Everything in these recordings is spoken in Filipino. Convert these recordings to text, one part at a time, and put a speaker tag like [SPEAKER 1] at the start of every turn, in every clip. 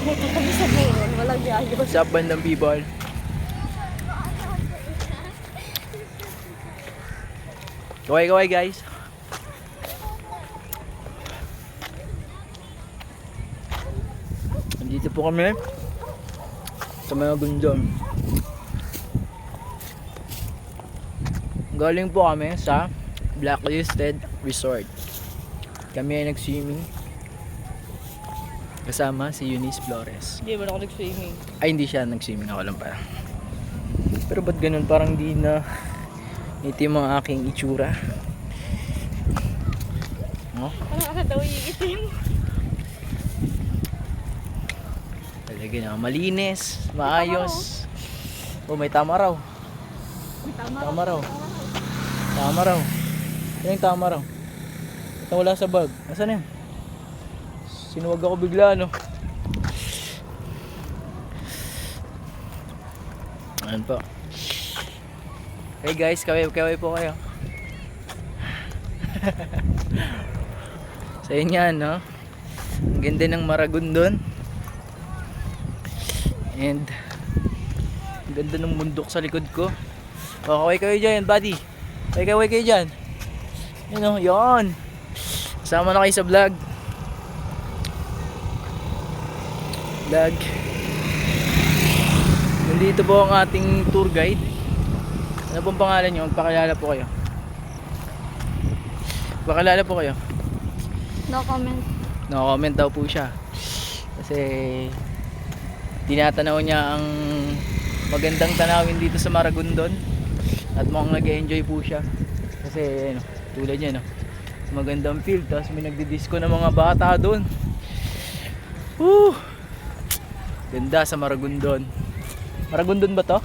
[SPEAKER 1] Dito kami sa Mayron, walang yayo.
[SPEAKER 2] What's up, bandang people? Kaway-kaway guys. Nandito po kami sa mga gundong. Galing po kami sa Blacklisted Resort. Kami ay nag-swimming kasama si Eunice Flores.
[SPEAKER 1] Hindi ba ako nag-swimming?
[SPEAKER 2] Ay, hindi siya nag-swimming, ako lang pala. Pero ba't ganun? Parang di na itim ang aking itsura. No?
[SPEAKER 1] Parang ako daw iitim.
[SPEAKER 2] Talaga na, malinis, maayos. Oh, may tama raw. Tama raw. Tama raw. Ano yung tama raw? Ito wala sa bag. Nasaan yan? Sinuwag ako bigla, no? Ayan po. Hey guys, kaway po kayo. Sa inyo yan, no? Ang ganda ng Maragondon. And ang ganda ng bundok sa likod ko. O, kaway kayo dyan, buddy. Kaway kayo dyan. Yun o, yun. Kasama na kayo sa vlog. Nandito po ang ating tour guide. Ano pong pangalan nyo? Magpakilala po kayo. Pakilala po kayo.
[SPEAKER 1] No comment.
[SPEAKER 2] No comment daw po siya. Kasi tinatanaw niya ang magandang tanawin dito sa Maragondon. At mukhang nag-enjoy po siya. Kasi ano, tulad niya, no? Magandang field. Tapos may nagdi-disco ng mga bata doon. Woo! Ganda sa Maragondon. Maragondon ba to?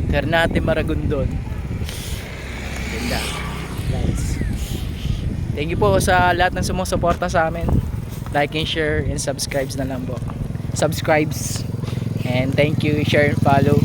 [SPEAKER 2] Ternate Maragondon. Ganda. Nice. Thank you po sa lahat ng sumusuporta sa amin. Like and share and subscribe na lang po. Subscribes. And thank you, share and follow.